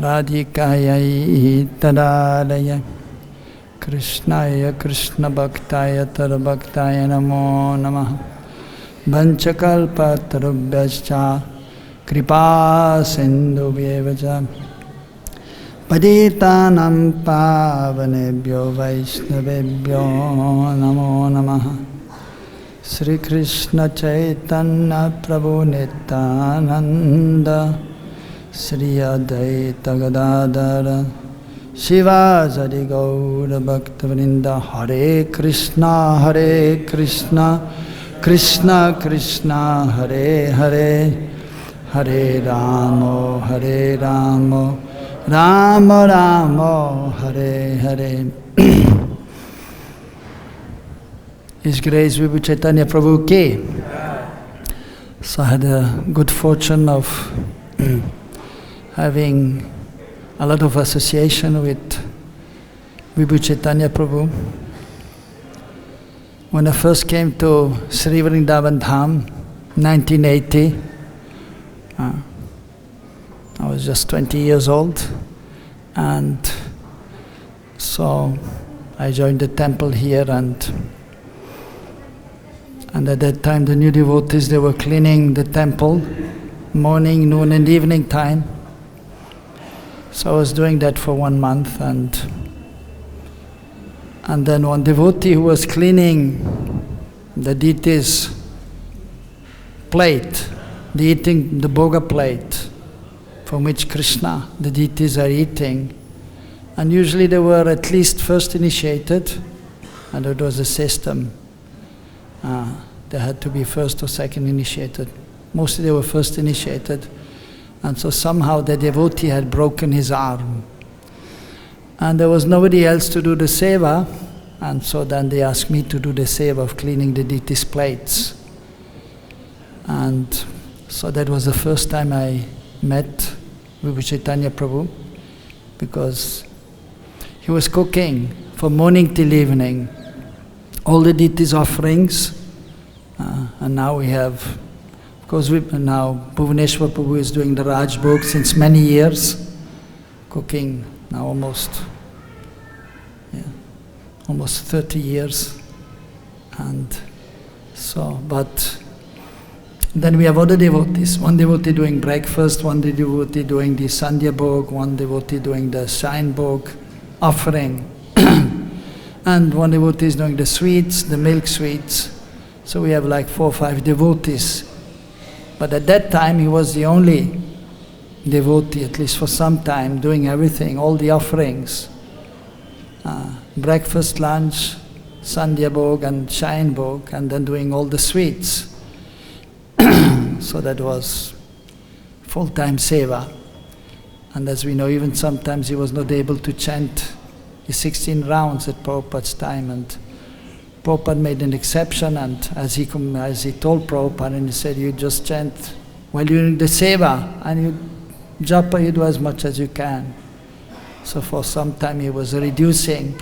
Radhikayai Tadadaya Krishnaya Krishna Bhaktaya Tadabhaktaya Namo Namaha Vanchakalpa Tarubhyascha Kripa Sindhu Vyevacha Patitanam Pavanebhyo Vaishnavebhyo Namo Namaha Sri Krishna Chaitanya Prabhu Nityananda Sri Advaita Gadadhara Shivasari Gaura Bhakta Vrinda Hare Krishna Krishna Krishna Hare Hare Hare Rama Rama Rama Hare Hare. His Grace Vibhu Chaitanya Prabhu Ki. So I had a good fortune of having a lot of association with Vibhu Chaitanya Prabhu. When I first came to Sri Vrindavan Dham, 1980, I was just 20 years old, and so I joined the temple here, and at that time the new devotees, they were cleaning the temple morning, noon and evening time. So I was doing that for 1 month, and then one devotee who was cleaning the deity's plate, eating the bhoga plate from which Krishna, the deities are eating. And usually they were at least first initiated, and it was a system. They had to be first or second initiated. Mostly they were first initiated. And so somehow the devotee had broken his arm. And there was nobody else to do the seva, and so then they asked me to do the seva of cleaning the deity's plates. And so that was the first time I met Vibhu Chaitanya Prabhu, because he was cooking from morning till evening all the deities' offerings, and now we have, of course, now Bhuvaneshwar Prabhu is doing the Raj Bhog since many years, cooking now almost 30 years, and so, but then we have other devotees, one devotee doing breakfast, one devotee doing the Sandhya Bhog, one devotee doing the Shine Bhog offering, and one devotee is doing the sweets, the milk sweets. So we have like 4 or 5 devotees. But at that time he was the only devotee, at least for some time, doing everything, all the offerings. Breakfast, lunch, Sandhya Bhog and Shine Bhog, and then doing all the sweets. So that was full-time seva. And as we know, even sometimes he was not able to chant his 16 rounds at Prabhupada's time, and Prabhupada made an exception, and as he told Prabhupada, and he said, you just chant while you're doing the seva, and you japa, you do as much as you can. So for some time he was reducing,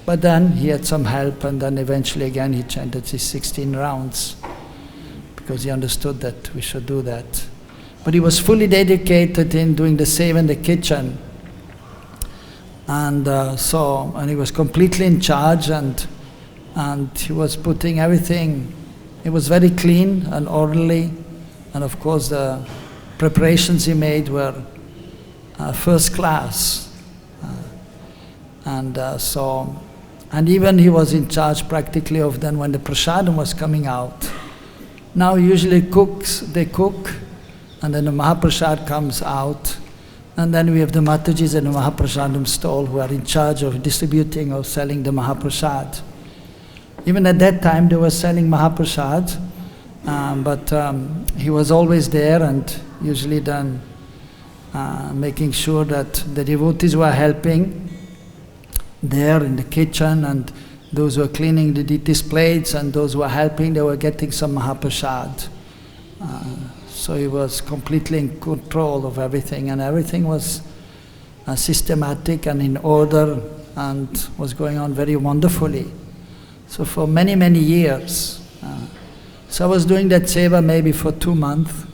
but then he had some help, and then eventually again he chanted his 16 rounds, because he understood that we should do that. But he was fully dedicated in doing the seva in the kitchen. And he was completely in charge, and he was putting everything. It was very clean and orderly, and of course the preparations he made were first class. And even he was in charge practically of then when the prasadam was coming out. Now usually they cook, and then the Mahaprasad comes out. And then we have the Matajis at the Mahaprasadam stall who are in charge of distributing or selling the Mahaprasad. Even at that time they were selling Mahaprasad, but he was always there, and usually then making sure that the devotees were helping there in the kitchen, and those who were cleaning the deities' plates, and those who were helping, they were getting some Mahaprasad. So he was completely in control of everything, and everything was systematic and in order, and was going on very wonderfully. So for many, many years. So I was doing that seva maybe for 2 months,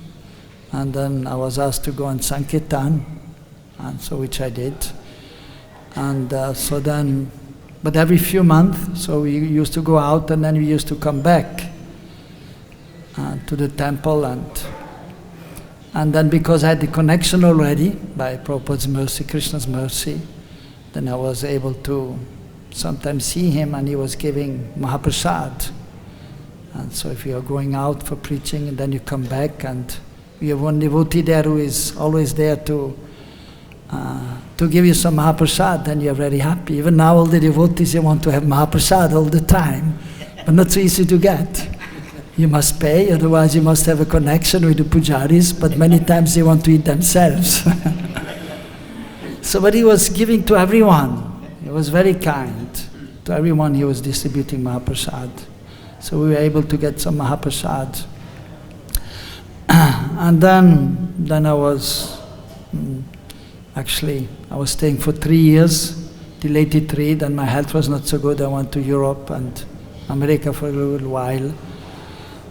And then I was asked to go on Sankirtan, and so which I did. And so then, but every few months, so we used to go out and then we used to come back to the temple. And then because I had the connection already by Prabhupada's mercy, Krishna's mercy, then I was able to sometimes see him, and he was giving Mahaprasad. And so if you are going out for preaching and then you come back, and we have one devotee there who is always there to give you some Mahaprasad, then you're very happy. Even now all the devotees, they want to have Mahaprasad all the time, but not so easy to get. You must pay, otherwise you must have a connection with the pujaris, but many times they want to eat themselves. So, but he was giving to everyone. He was very kind. To everyone he was distributing Mahaprasad. So we were able to get some Mahaprasad. And then I was, actually, I was staying for 3 years, till 83, then my health was not so good. I went to Europe and America for a little while.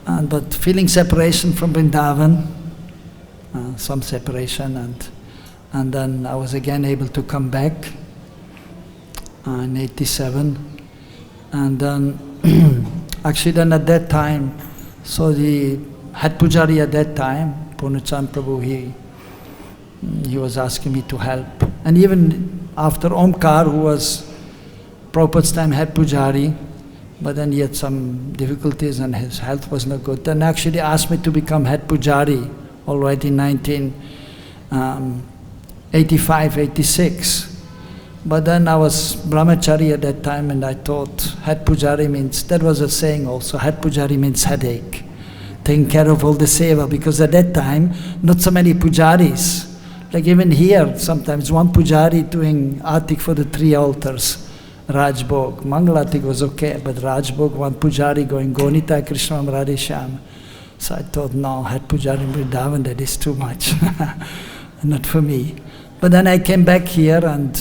But feeling separation from Vrindavan, some separation, and then I was again able to come back in 87. And then, actually then at that time, so the head pujari at that time, Purnachand Prabhu, he was asking me to help. And even after Omkar, who was Prabhupada's time head pujari, but then he had some difficulties and his health was not good. Then actually asked me to become head pujari already in 1985, 86. But then I was brahmachari at that time, and I thought head pujari means, that was a saying also, head pujari means headache, taking care of all the seva, because at that time, not so many pujaris. Like even here, sometimes one pujari doing atik for the 3 altars. Rajbhog. Mangalatik was okay, but Rajbhog, one pujari going Gonita Krishna Radhe Shyam. So I thought, no, head pujari in Vrindavan, that is too much. Not for me. But then I came back here, and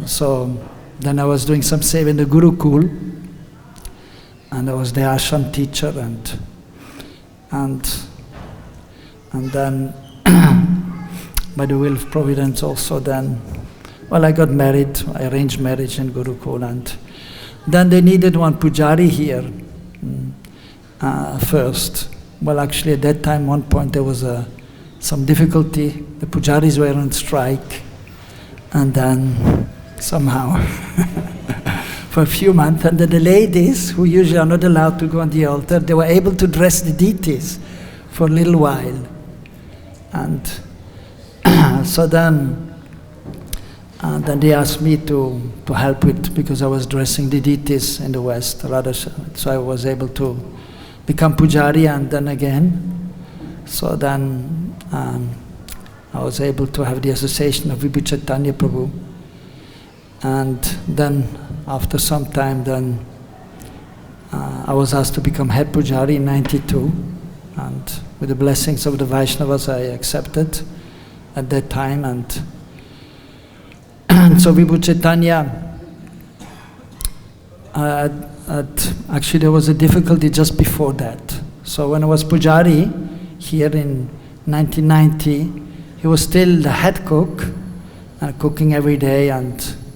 so then I was doing some seva in the Gurukul, and I was the ashram teacher, and then by the will of Providence also then, well, I got married, I arranged marriage in Gurukul, and then they needed one pujari here first. Well, actually at that time, one point there was some difficulty, the pujaris were on strike, and then somehow, for a few months, and the ladies, who usually are not allowed to go on the altar, they were able to dress the deities for a little while. And so then they asked me to help with, because I was dressing the deities in the West, rather, so I was able to become pujari, and then again. So then I was able to have the association of Vibhu Chaitanya Prabhu. And then after some time, then I was asked to become head pujari in 92. And with the blessings of the Vaishnavas, I accepted at that time. And so Vibhu Chaitanya, actually there was a difficulty just before that. So when I was pujari here in 1990, he was still the head cook, cooking every day,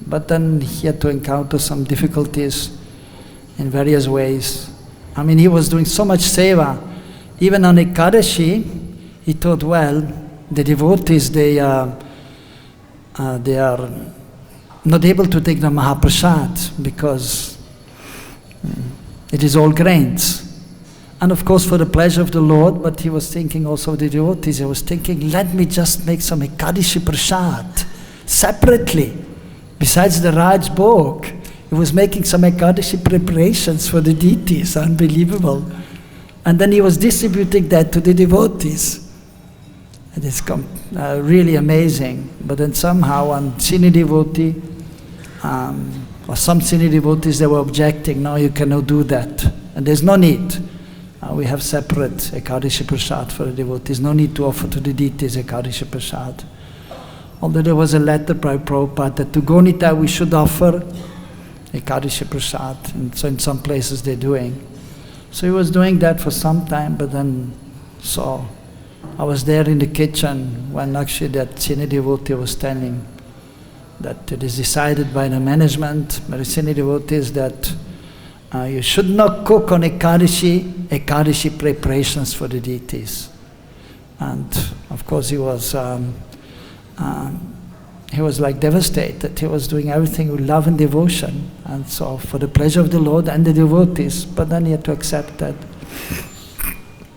but then he had to encounter some difficulties in various ways. I mean, he was doing so much seva. Even on Ekadashi, he thought, well, the devotees, they are not able to take the Mahaprasad because it is all grains. And of course for the pleasure of the Lord, but he was thinking also of the devotees. He was thinking, let me just make some Ekadashi Prasad separately. Besides the Raj Bhog, he was making some Ekadashi preparations for the deities, unbelievable. And then he was distributing that to the devotees. It is really amazing. But then somehow one senior devotee, or some senior devotees, they were objecting, no, you cannot do that. And there's no need. We have separate Ekadashi Prasad for the devotees. No need to offer to the deities Ekadashi Prasad. Although there was a letter by Prabhupada that to Gonita we should offer Ekadashi Prasad. And so in some places they're doing. So he was doing that for some time, but then saw I was there in the kitchen when actually that senior devotee was telling that it is decided by the management, by the senior devotees, that you should not cook on Ekadashi preparations for the deities. And of course he was like devastated. He was doing everything with love and devotion, and so for the pleasure of the Lord and the devotees. But then he had to accept that,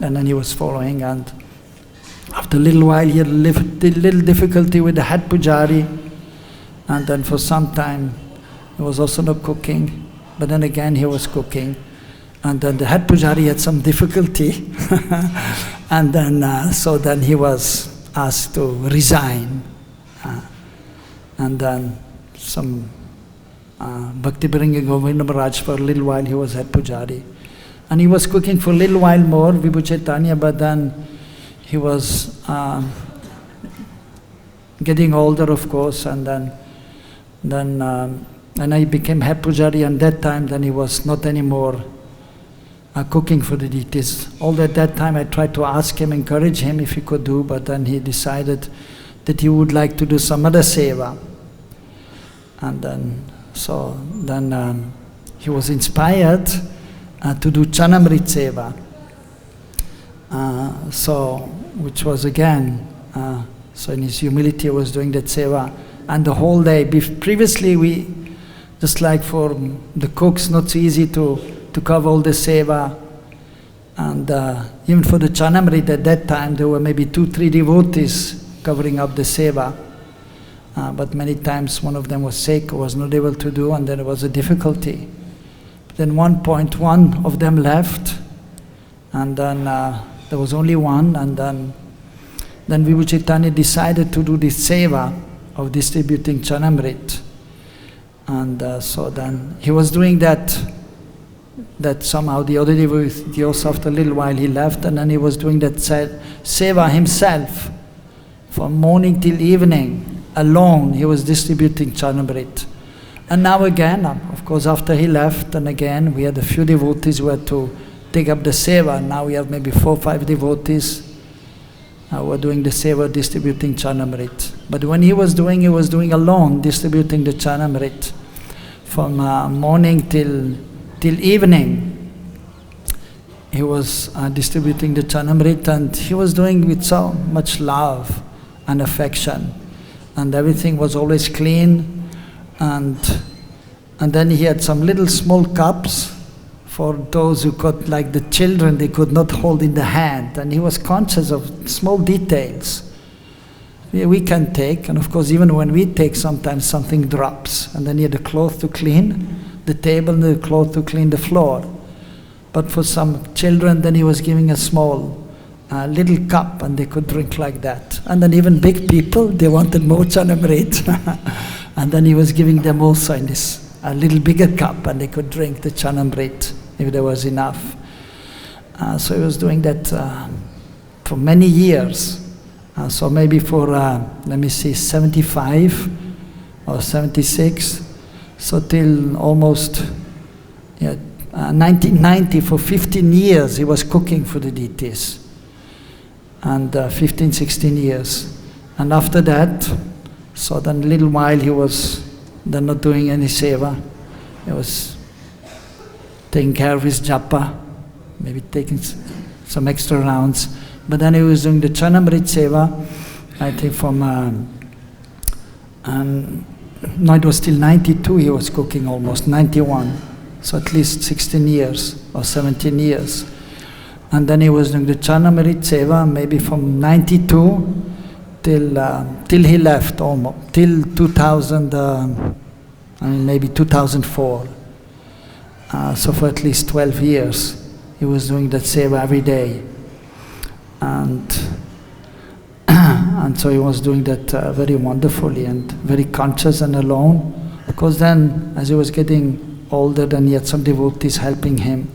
and then he was following. And after a little while, he had a little difficulty with the head pujari, and then for some time he was also not cooking. But then again, he was cooking, and then the head pujari had some difficulty, and then so then he was asked to resign. And then some Bhakti bringing Govinda Maharaj for a little while, he was head pujari. And he was cooking for a little while more, Vibhu Chaitanya, but then he was getting older, of course, and then I became head pujari, and that time then he was not anymore cooking for the deities. Although at that time I tried to ask him, encourage him if he could do, but then he decided that he would like to do some other seva. And then, so then he was inspired to do Chanamrit seva. Which was again, so in his humility he was doing that seva. And the whole day, previously we, just like for the cooks, not so easy to cover all the seva. And even for the Chanamrit at that time, there were maybe 2-3 devotees covering up the seva. But many times one of them was sick or was not able to do, and then there was a difficulty. Then one point, one of them left, and then there was only one, and then Vibhu Chaitanya decided to do this seva of distributing Chanamrit. And so then he was doing that somehow the other devotee also, after a little while he left, and then he was doing that seva himself from morning till evening. Alone, he was distributing Chanamrit. And now again, of course, after he left, and again, we had a few devotees who had to take up the seva. Now we have maybe 4 or 5 devotees who are doing the seva, distributing Chanamrit. But when he was doing alone, distributing the Chanamrit from morning till evening. He was distributing the Chanamrit, and he was doing with so much love and affection. And everything was always clean, and then he had some little small cups for those who could, like the children, they could not hold in the hand, and he was conscious of small details. We can take, and of course even when we take, sometimes something drops, and then he had a cloth to clean the table and the cloth to clean the floor. But for some children, then he was giving a small little cup, and they could drink like that. And then even big people, they wanted more Chanamrit. And then he was giving them also in this little bigger cup, and they could drink the Chanamrit if there was enough. So he was doing that for many years. So maybe for, 75 or 76. So till almost 1990, for 15 years, he was cooking for the deities. And 15, 16 years. And after that, so then a little while he was then not doing any seva. He was taking care of his japa, maybe taking some extra rounds. But then he was doing the Chanamrit seva, I think from, no, it was till 92 he was cooking, almost 91. So at least 16 years or 17 years. And then he was doing the Chanamrit seva maybe from 92 till he left, almost till 2000, maybe 2004. So for at least 12 years he was doing that seva every day, and so he was doing that very wonderfully and very conscious and alone. Of course, then as he was getting older, then he had some devotees helping him.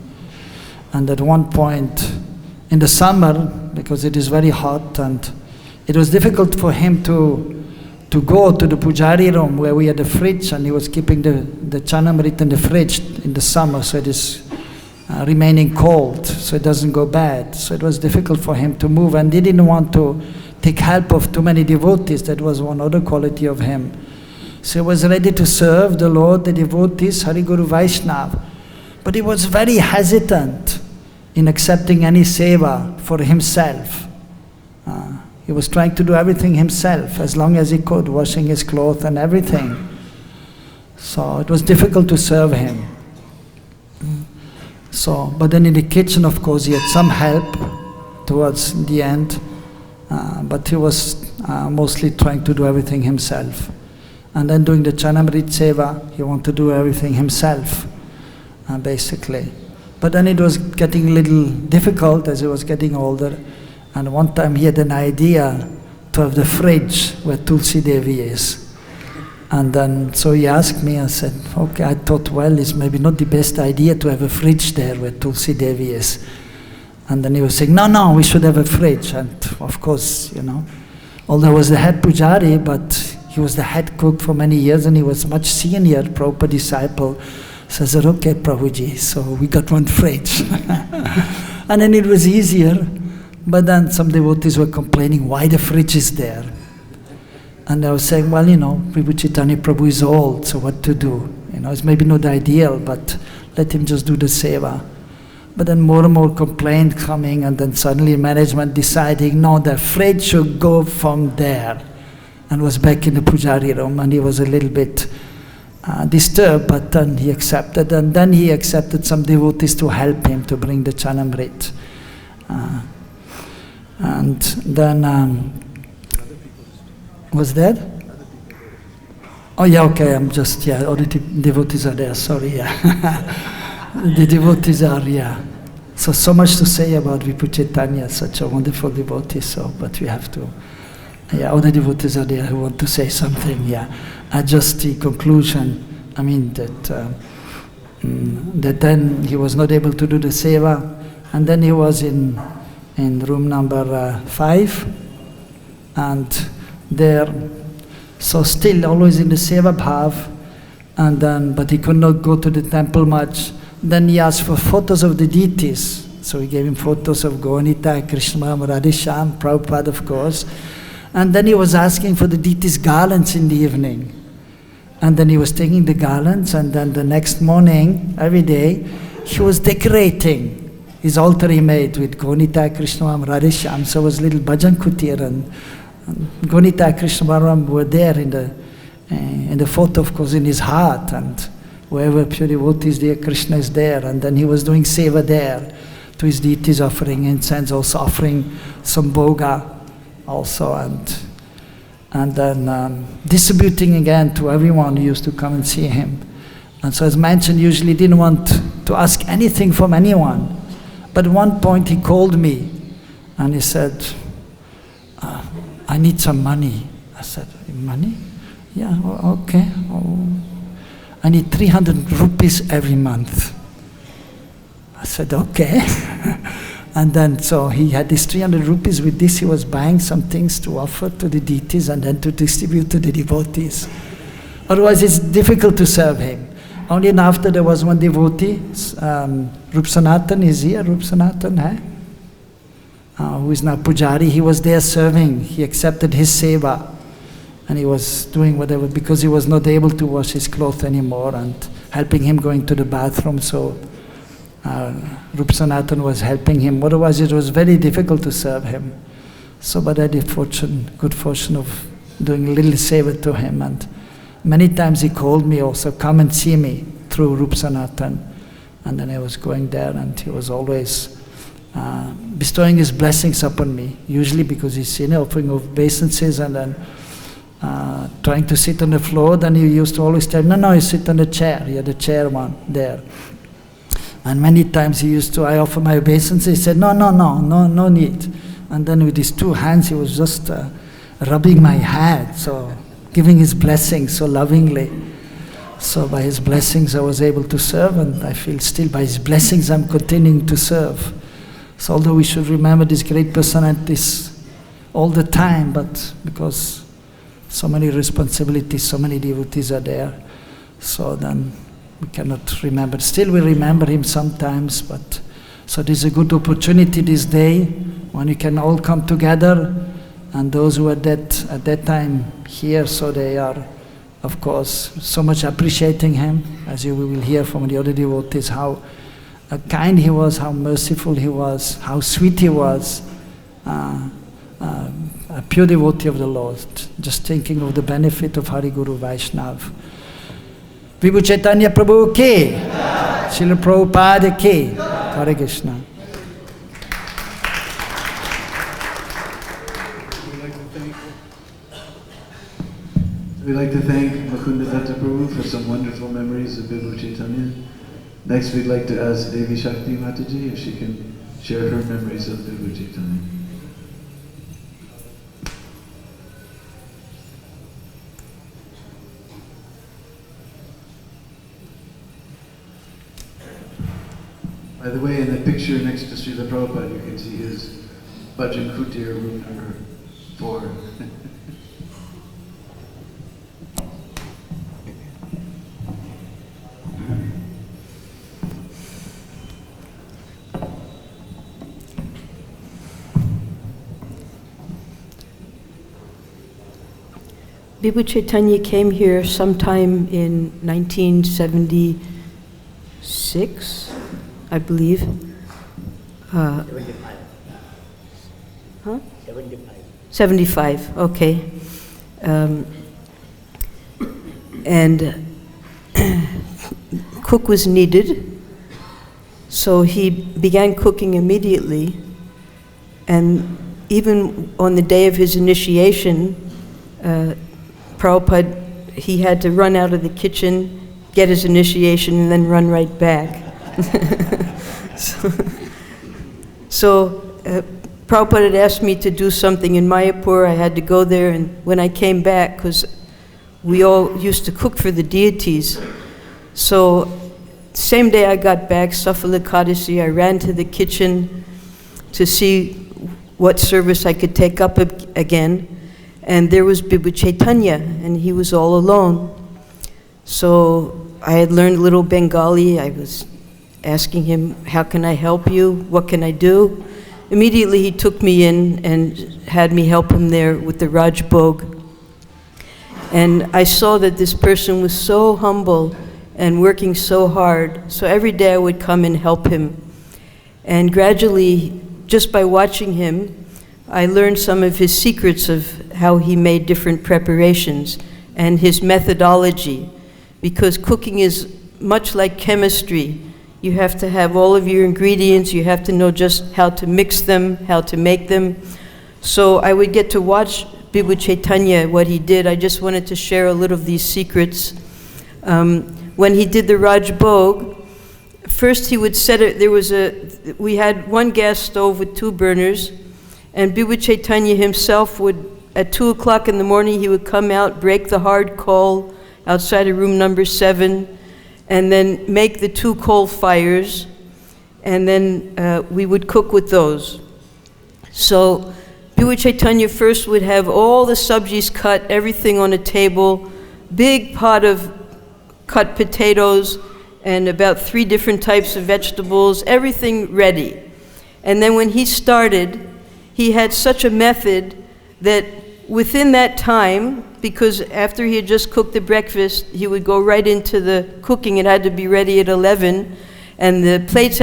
And at one point in the summer, because it is very hot, and it was difficult for him to go to the pujari room where we had a fridge, and he was keeping the Chanamrit in the fridge in the summer, so it is remaining cold so it doesn't go bad. So it was difficult for him to move, and he didn't want to take help of too many devotees. That was one other quality of him. So he was ready to serve the Lord, the devotees, Hari Guru Vaishnava. But he was very hesitant in accepting any seva for himself. He was trying to do everything himself as long as he could, washing his clothes and everything. So it was difficult to serve him. So, but then in the kitchen, of course, he had some help towards the end, but he was mostly trying to do everything himself. And then doing the Chanamrit Seva, he wanted to do everything himself, basically. But then it was getting a little difficult as he was getting older. And one time he had an idea to have the fridge where Tulsi Devi is. And then, so he asked me, I said, okay, I thought, well, it's maybe not the best idea to have a fridge there where Tulsi Devi is. And then he was saying, no, we should have a fridge. And of course, although I was the head pujari, but he was the head cook for many years, and he was much senior Prabhupada disciple. So I said, okay, Prabhuji, so we got one fridge. And then it was easier. But then some devotees were complaining, why the fridge is there? And I was saying, well, Prabhu Chaitanya Prabhu is old, so what to do? It's maybe not ideal, but let him just do the seva. But then more and more complaint coming, and then suddenly management deciding, no, the fridge should go from there. And was back in the pujari room, and he was a little bit disturbed, but then he accepted. And then he accepted some devotees to help him to bring the Chanamrit. And then, was that? Oh yeah, okay, all the devotees are there, sorry, yeah. The devotees are, yeah. So much to say about Vibhu Chaitanya, such a wonderful devotee, but we have to, all the devotees are there who want to say something, yeah. Just the conclusion, that then he was not able to do the seva, and then he was in room number 5, and there, so still always in the seva bhav, and then, but he could not go to the temple much. Then he asked for photos of the deities, so he gave him photos of Gaunita, Krishna, Radhesham, Prabhupada, of course, and then he was asking for the deities' garlands in the evening, and then he was taking the garlands, and then the next morning, every day, he was decorating his altar he made with Gaunita, Krishna, Radhesham. So it was little bhajan kutir, and Gaunita, Krishna, were there in the photo, of course, in his heart, and wherever pure devotee is there, Krishna is there. And then he was doing seva there to his deities, offering incense, also offering some bhoga also, and then distributing again to everyone who used to come and see him. And so as mentioned, usually didn't want to ask anything from anyone. But at one point he called me and he said, I need some money. I said, money? Yeah, okay. Oh, I need 300 rupees every month. I said, okay. And then so he had this 300 rupees. With this he was buying some things to offer to the deities and then to distribute to the devotees. Otherwise it's difficult to serve him. Only after there was one devotee, Rup Sanatan is here, Rup Sanatan, who is now Pujari. He was there serving. He accepted his seva, and he was doing whatever, because he was not able to wash his clothes anymore, and helping him going to the bathroom. So Rup Sanatan was helping him. Otherwise it was very difficult to serve him. So but I had good fortune of doing a little seva to him, and many times he called me also, come and see me through Rup Sanatan. And then I was going there, and he was always bestowing his blessings upon me, usually because he's offering obeisances, and then trying to sit on the floor. Then he used to always tell me, no, you sit on the chair. He had a chair one there. And many times I offer my obeisance, he said, no need. And then with his 2 hands, he was just rubbing my head, so giving his blessings so lovingly. So by his blessings I was able to serve, and I feel still by his blessings I'm continuing to serve. So although we should remember these great personalities all the time, but because so many responsibilities, so many devotees are there, so then we cannot remember. Still we remember him sometimes, but so this is a good opportunity this day when you can all come together, and those who were at that time here, so they are, of course, so much appreciating him, as you will hear from the other devotees, how kind he was, how merciful he was, how sweet he was, a pure devotee of the Lord, just thinking of the benefit of Hari Guru Vaishnav. Vibhu Chaitanya Prabhu ki, Srila Prabhupada ki, Hare Krishna. We'd like to thank Mukunda Datta Prabhu for some wonderful memories of Vibhu Chaitanya. Next, we'd like to ask Devi Shakti Mataji if she can share her memories of Vibhu Chaitanya. By the way, in the picture next to Srila Prabhupada, you can see his Bhajan Kutir, room number 4. Vibhu Chaitanya came here sometime in 1976, I believe. 75. Huh? 75. 75, okay. And cook was needed, so he began cooking immediately. And even on the day of his initiation, Prabhupada, he had to run out of the kitchen, get his initiation, and then run right back. So Prabhupada had asked me to do something in Mayapur. I had to go there, and when I came back, because we all used to cook for the deities, so same day I got back, Safala Kadasi, I ran to the kitchen to see what service I could take up again. And there was Vibhu Chaitanya, and he was all alone. So I had learned a little Bengali. I was asking him, how can I help you? What can I do? Immediately he took me in and had me help him there with the Raj Bhog. And I saw that this person was so humble and working so hard. So every day I would come and help him. And gradually, just by watching him, I learned some of his secrets of how he made different preparations and his methodology, because cooking is much like chemistry. You have to have all of your ingredients, you have to know just how to mix them, how to make them. So I would get to watch Vibhu Chaitanya, what he did. I just wanted to share a little of these secrets. When he did the Raj Bhog, first he would set it, we had one gas stove with 2 burners, and Vibhu Chaitanya himself would, at 2 o'clock in the morning, he would come out, break the hard coal outside of room number 7, and then make the 2 coal fires, and then we would cook with those. So Vibhu Chaitanya first would have all the sabjis cut, everything on a table, big pot of cut potatoes, and about 3 different types of vegetables, everything ready. And then when he started, he had such a method that within that time, because after he had just cooked the breakfast, he would go right into the cooking. It had to be ready at 11, and the plates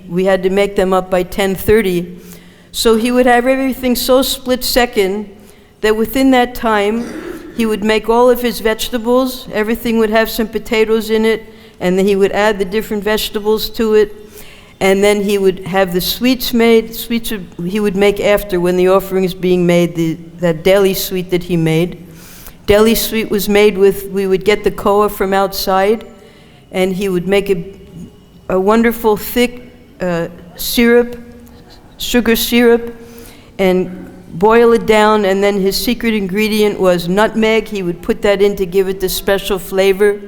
we had to make them up by 10:30. So he would have everything so split second that within that time, he would make all of his vegetables, everything would have some potatoes in it, and then he would add the different vegetables to it. And then he would have the sweets made. Sweets he would make after, when the offering is being made, that deli sweet that he made. Deli sweet was made with, we would get the koa from outside, and he would make a wonderful thick syrup, sugar syrup, and boil it down, and then his secret ingredient was nutmeg. He would put that in to give it the special flavor.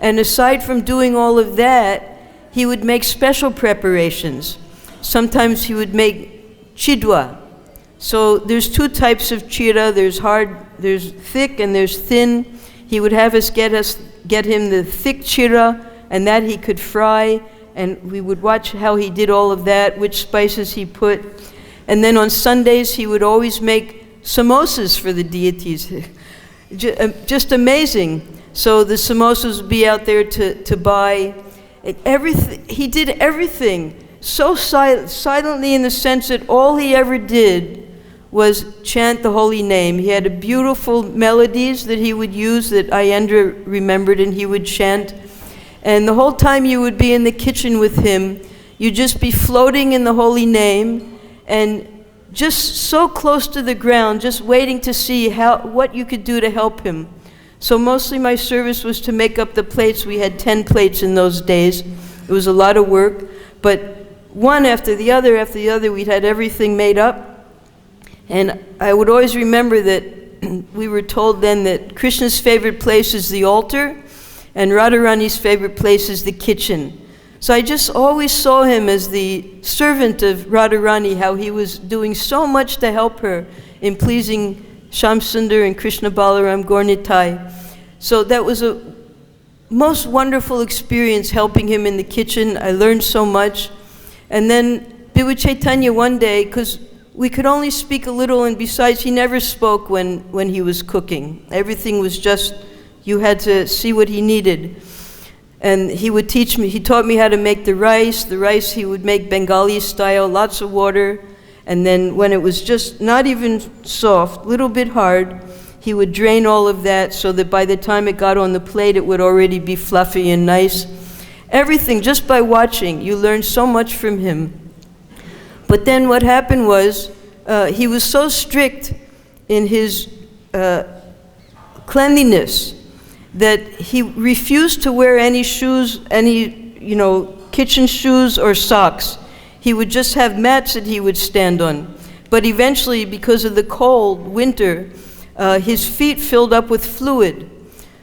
And aside from doing all of that, he would make special preparations. Sometimes he would make chidwa. So there's 2 types of chira. There's thick and there's thin. He would have us get him the thick chira and that he could fry, and we would watch how he did all of that, which spices he put. And then on Sundays, he would always make samosas for the deities. Just amazing. So the samosas would be out there to buy. Everything, he did everything so silently, in the sense that all he ever did was chant the holy name. He had beautiful melodies that he would use that Ayendra remembered, and he would chant. And the whole time you would be in the kitchen with him, you'd just be floating in the holy name and just so close to the ground, just waiting to see what you could do to help him. So mostly my service was to make up the plates. We had 10 plates in those days. It was a lot of work, but one after the other, we'd had everything made up. And I would always remember that we were told then that Krishna's favorite place is the altar, and Radharani's favorite place is the kitchen. So I just always saw him as the servant of Radharani, how he was doing so much to help her in pleasing Shamsundar and Krishna Balaram Gaur-Nitai. So that was a most wonderful experience, helping him in the kitchen. I learned so much. And then Vibhu Chaitanya one day, because we could only speak a little, and besides, he never spoke when he was cooking. Everything was just, you had to see what he needed. And he would teach me, he taught me how to make the rice. The rice he would make Bengali style, lots of water. And then when it was just not even soft, a little bit hard, he would drain all of that so that by the time it got on the plate, it would already be fluffy and nice. Everything, just by watching, you learn so much from him. But then what happened was, he was so strict in his cleanliness that he refused to wear any shoes, any, kitchen shoes or socks. He would just have mats that he would stand on. But eventually, because of the cold winter, his feet filled up with fluid.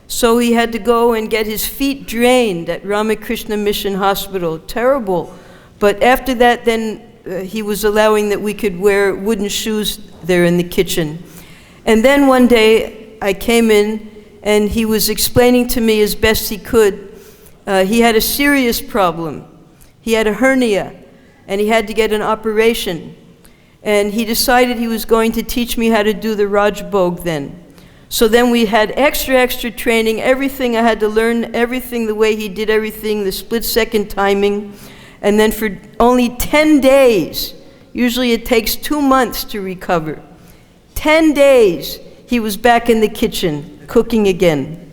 So he had to go and get his feet drained at Ramakrishna Mission Hospital. Terrible. But after that, then he was allowing that we could wear wooden shoes there in the kitchen. And then one day I came in, and he was explaining to me as best he could. He had a serious problem. He had a hernia, and he had to get an operation. And he decided he was going to teach me how to do the Raj Bhog then. So then we had extra training, everything. I had to learn everything, the way he did everything, the split-second timing. And then for only 10 days, usually it takes 2 months to recover. 10 days, he was back in the kitchen, cooking again.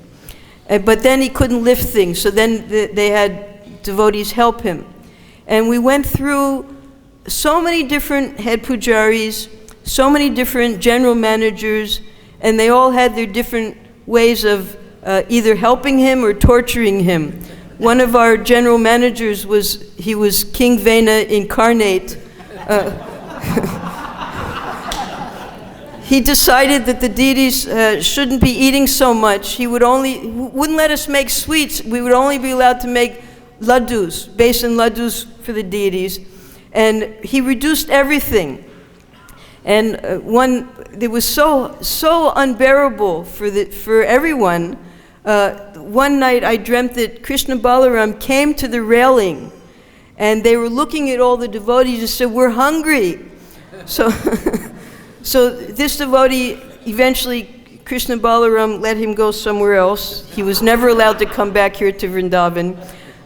But then he couldn't lift things, so then they had devotees help him. And we went through so many different head pujaris, so many different general managers, and they all had their different ways of either helping him or torturing him. One of our general managers was King Vena incarnate. He decided that the deities shouldn't be eating so much. He wouldn't let us make sweets. We would only be allowed to make laddus, besan laddus for the deities. And he reduced everything. And it was so unbearable for everyone. One night I dreamt that Krishna Balaram came to the railing, and they were looking at all the devotees and said, "We're hungry." So this devotee, eventually Krishna Balaram let him go somewhere else. He was never allowed to come back here to Vrindavan.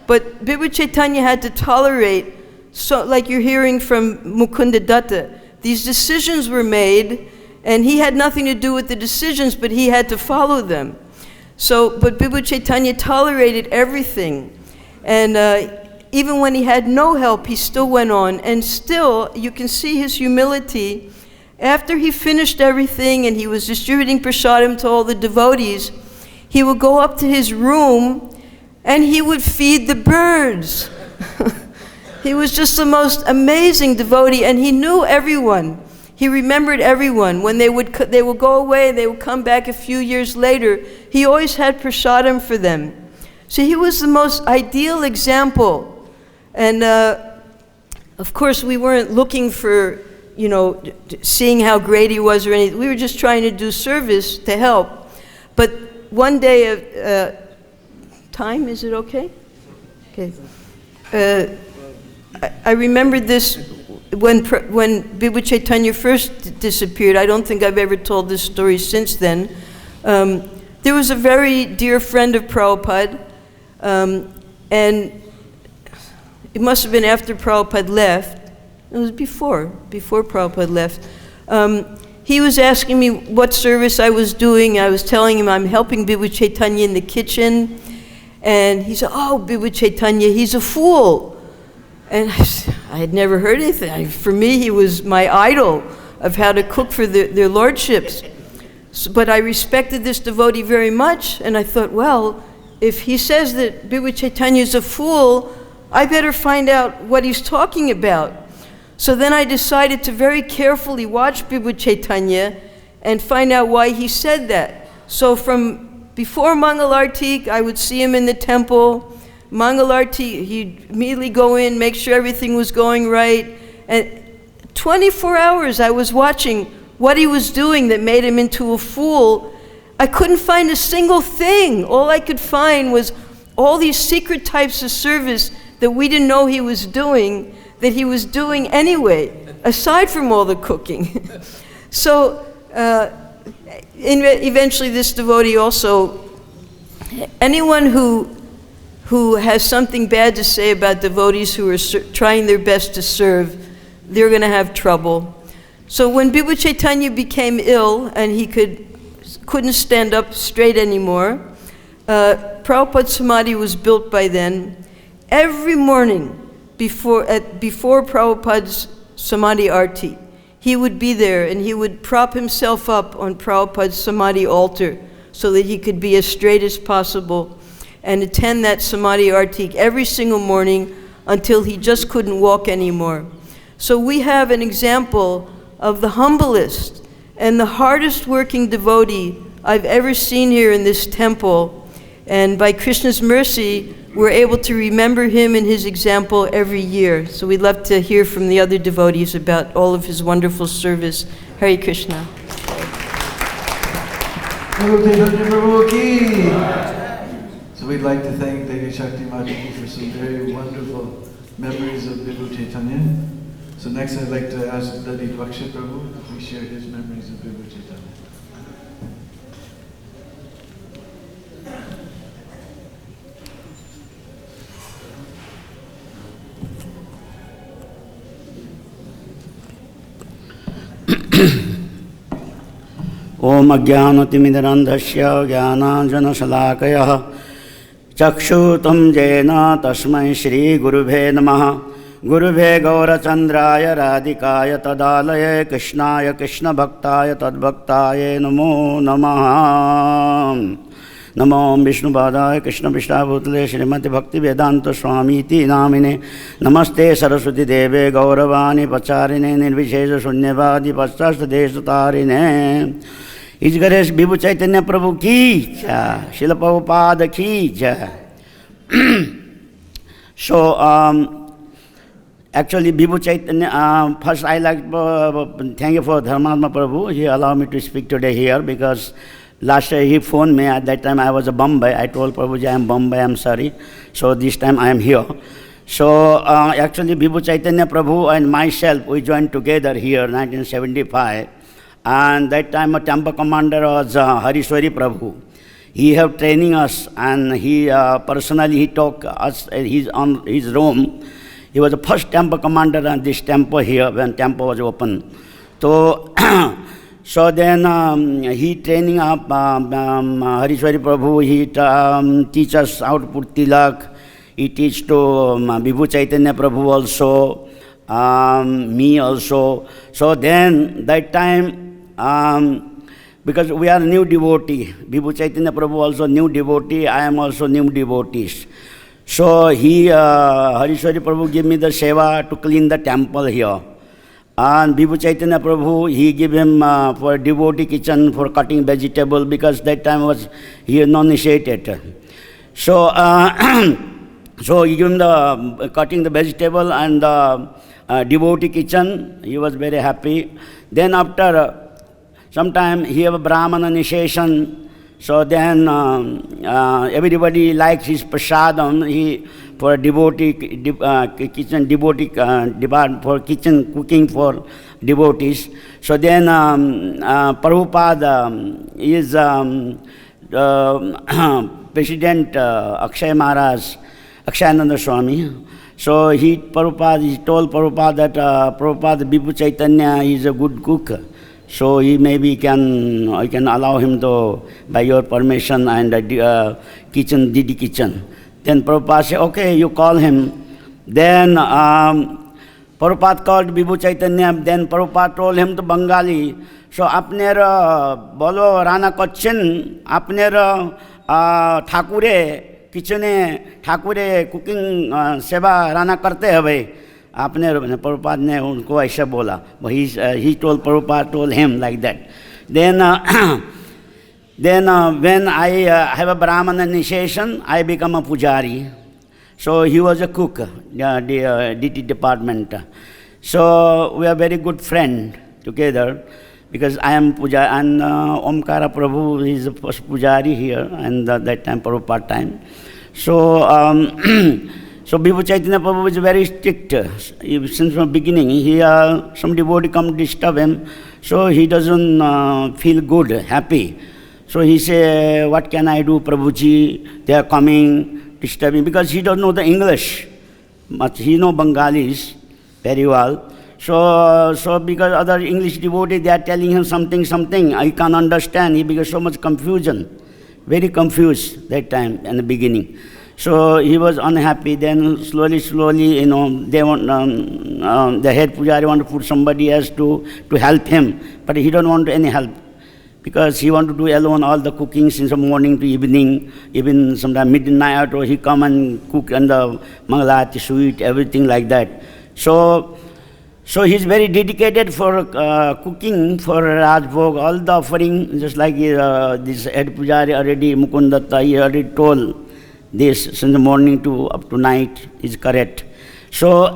But Vibhu Chaitanya had to tolerate, so like you're hearing from Mukunda Datta, these decisions were made, and he had nothing to do with the decisions, but he had to follow them. But Vibhu Chaitanya tolerated everything. And even when he had no help, he still went on. And still, you can see his humility. After he finished everything and he was distributing prasadam to all the devotees, he would go up to his room and he would feed the birds. He was just the most amazing devotee, and he knew everyone. He remembered everyone. When they would go away, they would come back a few years later. He always had prasadam for them. So he was the most ideal example. And of course, we weren't looking for, seeing how great he was or anything. We were just trying to do service to help. But one day, time, is it okay? Okay. I remember this when Vibhu Chaitanya first disappeared. I don't think I've ever told this story since then. There was a very dear friend of Prabhupada, and it must have been after Prabhupada left. It was before Prabhupada left. He was asking me what service I was doing. I was telling him I'm helping Vibhu Chaitanya in the kitchen. And he said, "Oh, Vibhu Chaitanya, he's a fool." And I had never heard anything. For me, he was my idol of how to cook for their lordships. But I respected this devotee very much, and I thought, well, if he says that Vibhu Chaitanya is a fool, I better find out what he's talking about. So then I decided to very carefully watch Vibhu Chaitanya and find out why he said that. So from before Mangalarti, I would see him in the temple. Mangalarti, he'd immediately go in, make sure everything was going right. And 24 hours I was watching what he was doing that made him into a fool. I couldn't find a single thing. All I could find was all these secret types of service that we didn't know he was doing, that he was doing anyway, aside from all the cooking. So eventually this devotee also, anyone who has something bad to say about devotees who are trying their best to serve, they're going to have trouble. So when Vibhu Chaitanya became ill and he couldn't stand up straight anymore, Prabhupada's Samadhi was built by then. Every morning before Prabhupada's Samadhi Arti, he would be there and he would prop himself up on Prabhupada's Samadhi altar so that he could be as straight as possible and attend that Samadhi Arti every single morning until he just couldn't walk anymore. So we have an example of the humblest and the hardest working devotee I've ever seen here in this temple. And by Krishna's mercy, we're able to remember him and his example every year. So we'd love to hear from the other devotees about all of his wonderful service. Hare Krishna. So we'd like to thank Devi Shakti Mataji for some very wonderful memories of Vibhu Chaitanya. So next I'd like to ask Dadi Dvaksha Prabhu if we share his memories of Vibhu Chaitanya. ओम अज्ञानतिमिरन्धस्य ज्ञानाञ्जनशलाकयः चक्षुतं येन तस्मै श्रीगुरुभे नमः। गुरुभे गौरचन्द्राय राधिकाय तदालये कृष्णाय कृष्णभक्ताय तद्भक्ताय नमो नमः। नमो विष्णुपादाय कृष्णपृष्ठाभूतले श्रीमति भक्तिवेदांत स्वामीति नामिने। नमस्ते सरस्वती देवे गौरवाणी पचारिणे निर्विशेष शून्यवादी पश्चादेशतारिणे। इस गणेश विभु चैतन्य प्रभु की जय, शिल प्रभुपाद की जय। So actually Vibhu Chaitanya, first I like thank you for Dharmatma Prabhu. He allowed me to speak today here because last year he phoned me. At that time I was in Bombay. I told Prabhuji I am Bombay, I am sorry. So this time I am here. So actually Vibhu Chaitanya Prabhu and myself, we joined together here 1975. And that time a temple commander was Harishwari Prabhu. He have training us and he personally he took us, he's on his room. He was the first temple commander on this temple here when temple was open. So, so then he training up Harishwari Prabhu, he teach us how to put tilak. He teach to Vibhu Chaitanya Prabhu also, me also. So then that time, because we are new devotee, Vibhu Chaitanya Prabhu also new devotee, I am also new devotees. So he, Harishwari Prabhu give me the seva to clean the temple here. And Vibhu Chaitanya Prabhu, he give him for devotee kitchen for cutting vegetable because that time was he non-initiated. So, so he give him the cutting the vegetable and the devotee kitchen. He was very happy. Then after some time he have a Brahmana initiation. So then everybody likes his prasadam. He for devotee kitchen devotee for kitchen cooking for devotees. So then Prabhupada is President Akshay Maharaj, Akshayananda Swami. So he told Prabhupada that Prabhupada Vibhu Chaitanya is a good cook. So he maybe I can allow him to, by your permission, and kitchen, Didi kitchen. Then Prabhupada said, okay, you call him. Then Prabhupada called Vibhu Chaitanya. Then Prabhupada told him to Bengali. So apner bolo Rana Kochin, apner Thakure, kitchen Thakure cooking seva Rana karte hai bhai. आपने प्रभुपाद ने उनको ऐसा बोला. He told Prabhupada told him like that. Then when I have a Brahmana initiation, I become a pujari. So he was a cook, the DT department. So we are very good friend together, because I am puja and Omkara Prabhu is the first pujari here, and that time Prabhupada time. So so Vibhu Chaitanya Prabhu is very strict since from beginning. He some devotee come to disturb him, so he doesn't feel good, happy. So he say, what can I do, Prabhuji? They are coming, disturbing, because he doesn't know the English much. He know Bengalis very well. So because other English devotees, they are telling him something, I can't understand. He becomes so much confusion, very confused that time in the beginning. So he was unhappy. Then slowly, they want the head pujari want to put somebody else to help him, but he don't want any help, because he want to do alone all the cooking since the morning to evening, even sometimes midnight, or he come and cook and the mangalati sweet, everything like that. So he's very dedicated for cooking for Rajbhog, all the offering, just like this head pujari already, Mukundatta, he already told. This since the morning to up to night is correct. So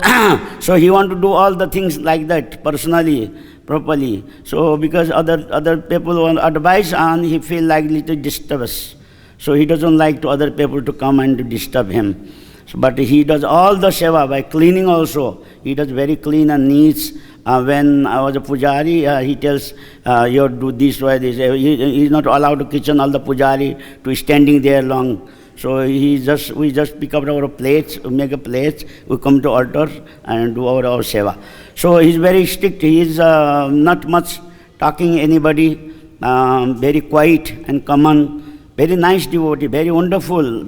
he want to do all the things like that personally, properly. So because other people want advice, and he feel like little disturbance. So he doesn't like to other people to come and to disturb him. So, but he does all the seva by cleaning also. He does very clean and neat. When I was a pujari, he tells, you do this way, this. He is not allowed to kitchen all the pujari to standing there long. So we just pick up our plates, make a plate, we come to altar and do our seva. So he's very strict. He is not much talking anybody, very quiet and common, very nice devotee, very wonderful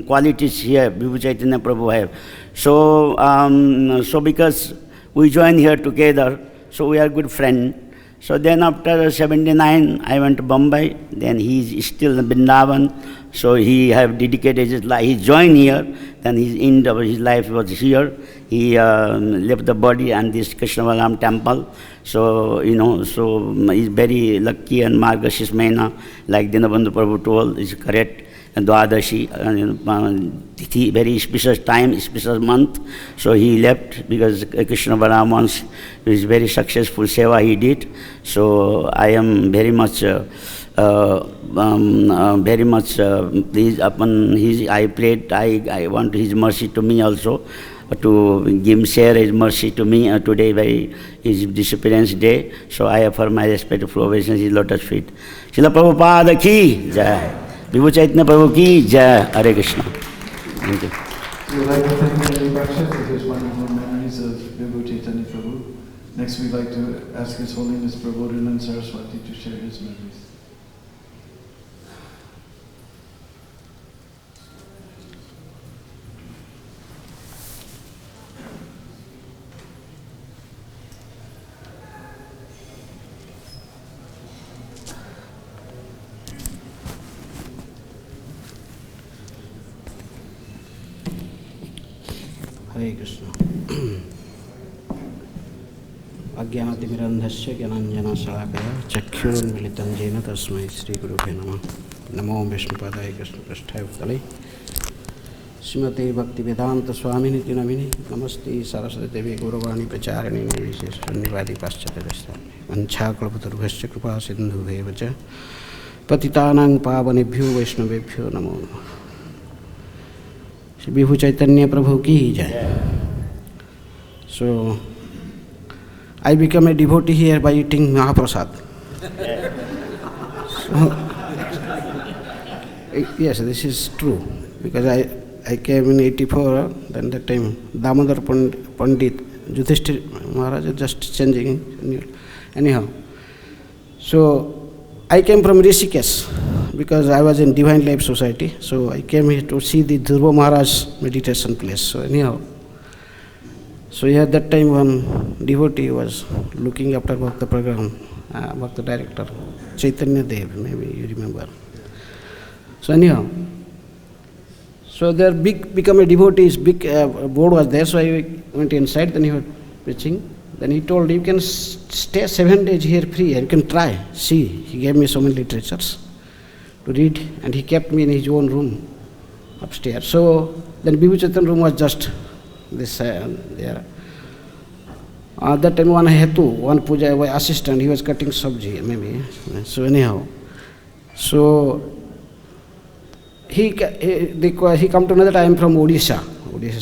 qualities here Vibhu Chaitanya Prabhu have. So because we join here together, so we are good friends. So then after 79, I went to Bombay. Then he is still in Vrindavan. So he have dedicated his life. He joined here. Then his end of his life was here. He left the body and this Krishna Balam temple. So so he's very lucky, and Margashis Mahina, like Dinabandhu Prabhu told, is correct. And Dwadashi, Tithi, very special time, special month. So he left because Krishna Balam once is very successful seva he did. So I am very much pleased upon his. I prayed. I want his mercy to me also, to share his mercy to me today, his disappearance day. So I offer my respectful obeisance his lotus feet. Srila Prabhupada ki jai. Vibhu Chaitanya Prabhu ki jai. Hare Krishna. Thank you. We would like to thank Mary Baksha for his wonderful memories of Vibhu Chaitanya Prabhu. Next, we'd like to ask His Holiness Prabodhanand Saraswati to share his memories. Hare Krishna. Ajnatimirandhasya gyananjana salakaya chakshurunmilitam jena tasmai Sri Gurubhyo Namah. Namo Vishnupadaya Krishna Prasthaya Bhutale Srimati Bhakti-Vedanta Swamini Namini Namaste Saraswati Devi Gauravani Pracharini Nirvishesha Nivadi Paschatadasthami Vancha Kalpatarubhasya Kripa Sindhu Devacha पतितानां पावनेभ्यो वैष्णवेभ्यो नमो नमः। श्री विभु चैतन्य प्रभु की जय। So I became a devotee here by eating Mahaprasad. So, yes, this is true, because I came in 84, then that time Damodar Pandit, Yudhishthir Maharaj just changing, anyhow. So I came from Rishikesh, because I was in Divine Life Society, so I came here to see the Dhruva Maharaj meditation place, so anyhow. So yeah, at that time one devotee was looking after Bhakta program, Bhakta director, Chaitanya Dev, maybe you remember. So anyhow, so there become a devotee, big board was there, so I went inside, then he was preaching. Then he told, you can stay 7 days here free, you can try, see. He gave me so many literatures to read, and he kept me in his own room upstairs. So then Vibhu Chaitanya room was just this there. That time one Hetu, one puja assistant, he was cutting sabji maybe. So anyhow, so he come to know that I am from Odisha.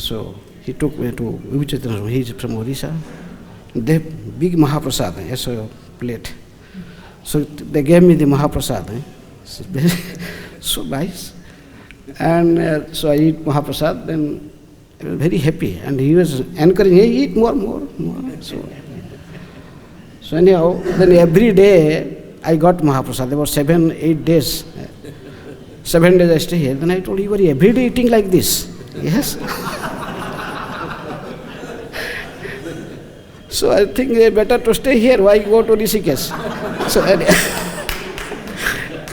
So he took me to Vibhu Chaitanya room. He is from Odisha. They big Mahaprasad, yes, a plate. So they gave me the Mahaprasad. So nice. And so I eat Mahaprasad, then I was very happy. And he was encouraging, hey, eat more. So anyhow, then every day I got Mahaprasad. There were 7-8 days. 7 days I stay here. Then I told, you were every day eating like this. Yes. So I think better to stay here. Why go to Rishikesh? So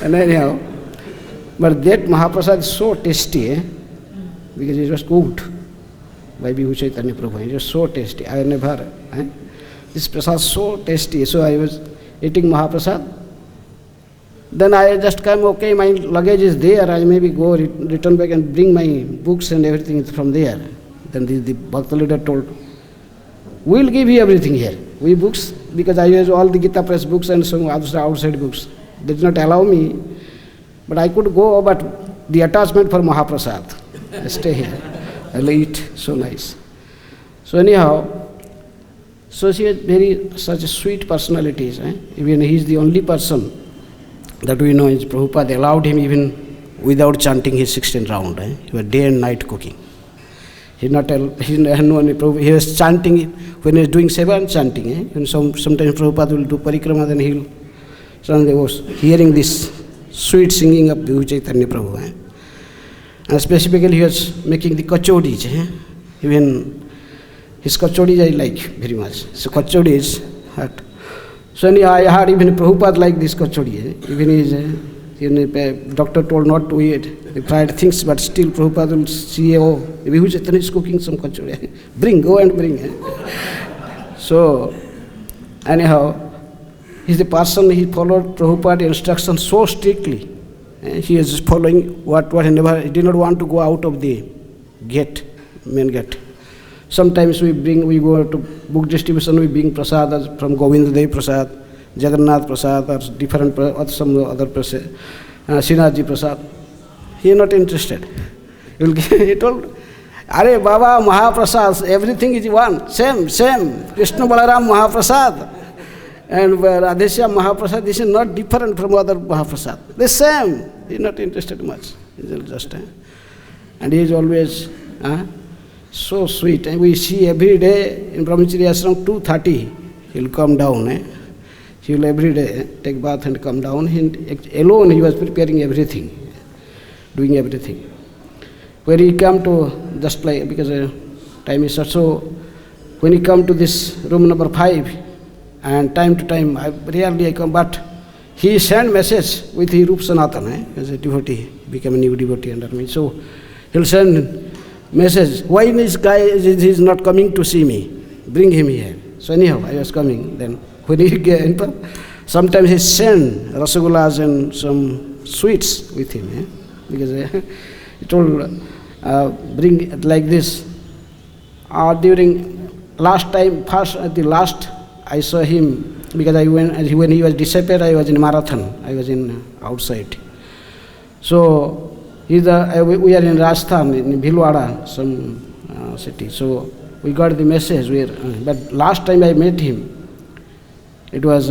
anyhow, but that Mahaprasad is so tasty, because it was cooked by Vibhu Chaitanya Prabhu. It was so tasty. I never, this prasad so tasty. So I was eating Mahaprasad. Then I just came, okay, my luggage is there. I maybe go return back and bring my books and everything from there. Then the Bhakta leader told, we'll give you everything here. We books, because I use all the Gita Press books and some outside books. They did not allow me, but I could go, but the attachment for Mahaprasad. I stay here. I'll eat, so nice. So anyhow, so she has such a sweet personalities. Even he is the only person that we know is Prabhupada allowed him even without chanting his 16 round. He was day and night cooking. He was chanting when he was doing seva and chanting. When sometimes Prabhupada will do parikrama, then suddenly was hearing this sweet singing of Vibhu Chaitanya Prabhu. And specifically he was making the kachodis. Even his kachodis I like very much. So kachodis, so I heard even Prabhupada like this kachodi. Even doctor told not to eat the fried things, but still Prabhupada will see, oh, Vibhu Chaitanya is cooking some kachori. Go and bring. So anyhow, he's the person, he followed Prabhupada instructions so strictly. He is following what he did not want to go out of the main gate. Sometimes we go to book distribution, we bring prasad from Govinda Dev Prasad, Jagannath Prasad, or different, or some other prasad, Srinathji Prasad. He is not interested. He told, Are Baba, Mahaprasad, everything is one, same. Krishna Balaram Mahaprasad. And Radheshyam Mahaprasad, this is not different from other Mahaprasad. The same. He is not interested much. He is just, and he is always so sweet. And we see every day in Brahmachari Ashram 2:30, he will come down. He will every day take bath and come down. Alone he was preparing everything, doing everything. Where he come to, just like, because time is short, so when he come to this room number 5, and time to time, rarely I come, but he send message with his Rup Sanatana, as a devotee, become a new devotee under me. So he'll send message, why this guy is not coming to see me? Bring him here. So anyhow, I was coming. Then when he get, sometimes he send rasagullas and some sweets with him, because he told, bring it like this. During last time, the last I saw him because when he was disappeared, I was in marathon. I was in outside. So we are in Rajasthan, in Bhilwara, some city. So we got the message. But last time I met him, it was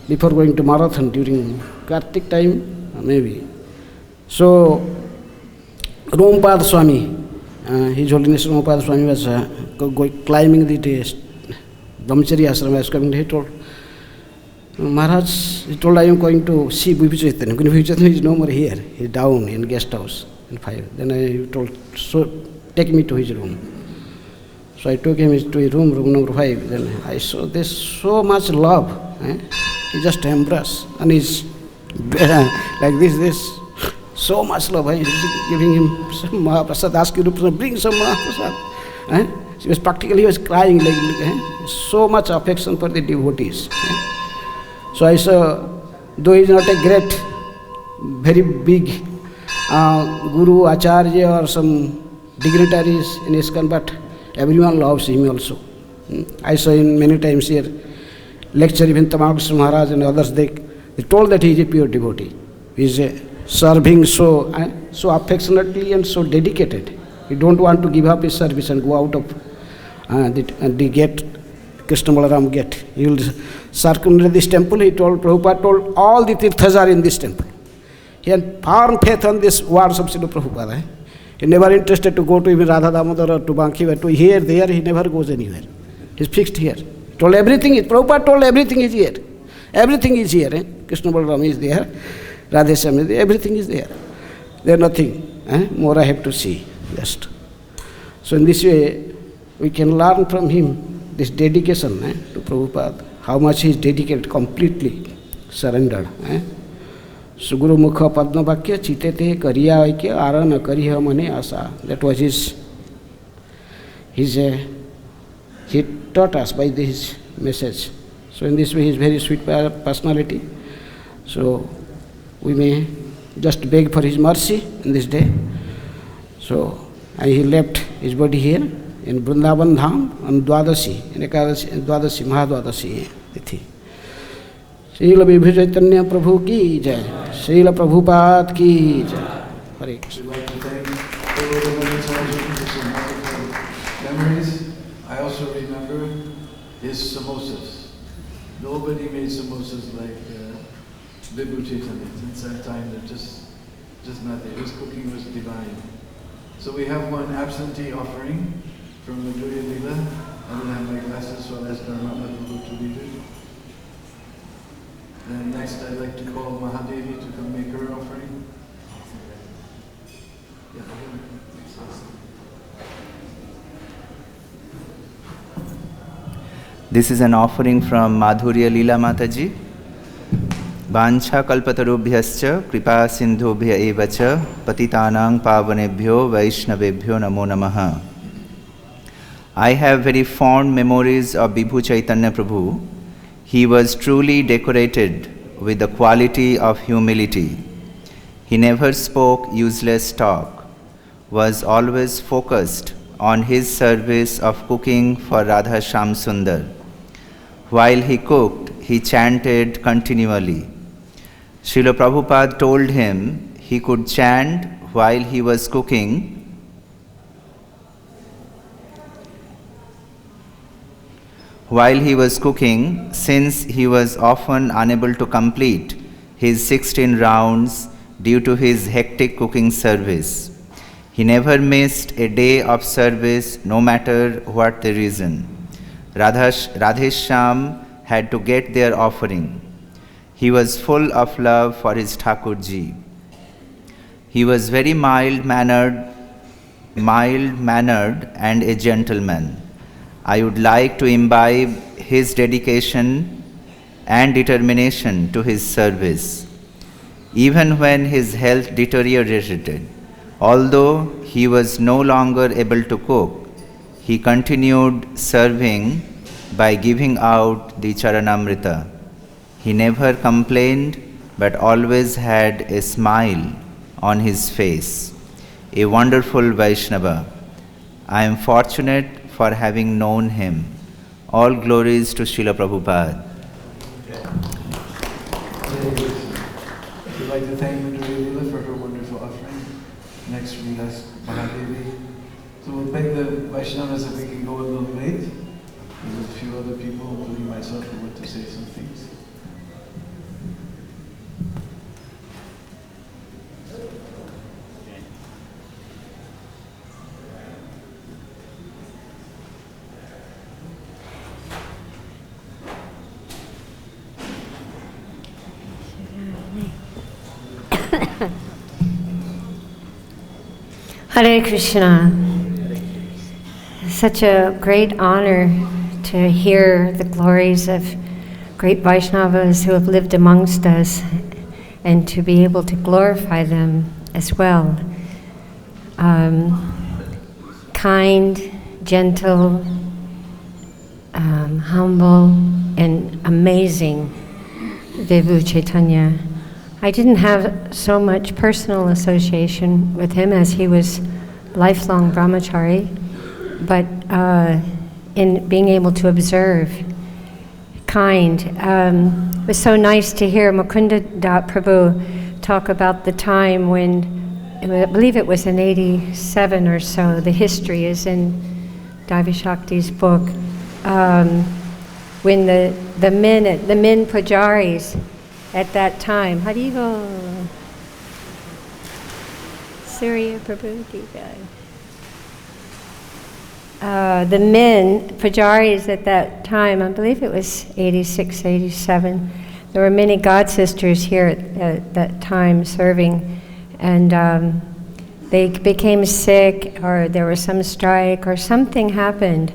before going to marathon during Kartik time, maybe. So Rompad Swami, His Holiness Rompad Swami was climbing the Brahmachari ashram. I was coming. He told Maharaj, he told, I am going to see Vibhu Chaitanya. Vibhu Chaitanya is no more here. He is down in guest house in 5. Then he told, so take me to his room. So I took him to his room number 5. Then I saw this so much love. He just embraced and he's like this. So much love. He's giving him some Mahaprasad, asking to bring some Mahaprasad. He was crying like so much affection for the devotees. So I saw, though he is not a great, very big guru, acharya or some dignitaries in ISKCON, but everyone loves him also. I saw him many times here, lecture even Tamakras Maharaj and others, they told that he is a pure devotee. He is serving so affectionately and so dedicated. He don't want to give up his service and go out of the gate, Krishna Balaram gate. He will circumvent this temple. He told, Prabhupada told, all the tirthas are in this temple. He had firm faith on this words of Srila Prabhupada. He never interested to go to even Radha Damodar or to Banki, to here, there, he never goes anywhere. He's fixed here. He told everything, Prabhupada told everything is here. Everything is here. Krishna Balaram is there, Radheshyam is there, everything is there. There nothing. More I have to see. Just. So in this way, we can learn from him this dedication to Prabhupada, how much he is dedicated, completely surrendered. Suguru Mukha Padma Bhakya Chitete Kariya Aikya Arana Kariha Mane Asa. That was he taught us by this message. So in this way, he is very sweet personality. So we may just beg for his mercy in this day. So and he left his body here in Vrindavan Dham on Dwadasi, in Dwadasi, Mahadwadasi Tithi. Srila Vibhu Chaitanya Prabhu ki jai, Srila Prabhupada ki jai. Hare Krishna. We'd like to thank Prabhupada for some wonderful memories. I also remember his samosas. Nobody made samosas like Vibhu Chaitanya. Since that time, they're just not there. His cooking was divine. So we have one absentee offering from Madhurya Leela. I don't have my glasses, so I'll ask Dharma Prabhu to read it. And next I'd like to call Mahadevi to come make her offering. This is an offering from Madhurya Leela Mataji. Vancha kalpatarubhyascha kripa sindhubhya evacha patitanang pavanebhyo vaishnavebhyo namo namaha. I have very fond memories of Vibhu Chaitanya Prabhu. He was truly decorated with the quality of humility. He never spoke useless talk, was always focused on his service of cooking for Radha Shyam Sundar. While he cooked, he chanted continually. Srila Prabhupada told him he could chant while he was cooking since he was often unable to complete his 16 rounds due to his hectic cooking service. He never missed a day of service, no matter what the reason. Radheshyam had to get their offering. He was full of love for his Thakurji. He was very mild-mannered and a gentleman. I would like to imbibe his dedication and determination to his service. Even when his health deteriorated, although he was no longer able to cook, he continued serving by giving out the Charanamrita. He never complained, but always had a smile on his face. A wonderful Vaishnava. I am fortunate for having known him. All glories to Srila Prabhupada. like to thank Madhuri Leela for her wonderful offering. Next we'll ask Mahadevi. So we'll beg the Vaishnavas if we can go a little late. There's a few other people, including myself, who want to say some things. Hare Krishna. Such a great honor to hear the glories of great Vaishnavas who have lived amongst us and to be able to glorify them as well. Kind, gentle, humble, and amazing Vibhu Chaitanya. I didn't have so much personal association with him as he was lifelong brahmachari, but in being able to observe, kind. It was so nice to hear Mukunda Dat Prabhu talk about the time when, I believe it was in 87 or so, the history is in Daivi Shakti's book, when the men pujaris at that time, Haribo, Surya Prabhu Ki Jai. The men, pujaris at that time, I believe it was 86, 87, there were many god sisters here at that time serving, and they became sick, or there was some strike, or something happened,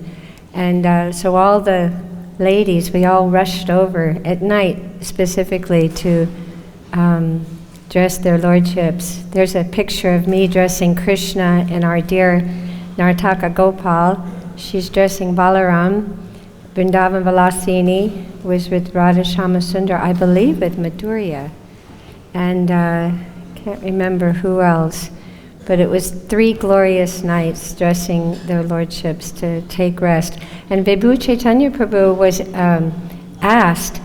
and so all the ladies, we all rushed over at night specifically to dress their lordships. There's a picture of me dressing Krishna and our dear Nartaka Gopal. She's dressing Balaram. Vrindavan Vilasini was with Radha Shamasundar, I believe with Madhurya. And can't remember who else. But it was 3 glorious nights dressing their lordships to take rest. And Vibhu Chaitanya Prabhu was asked,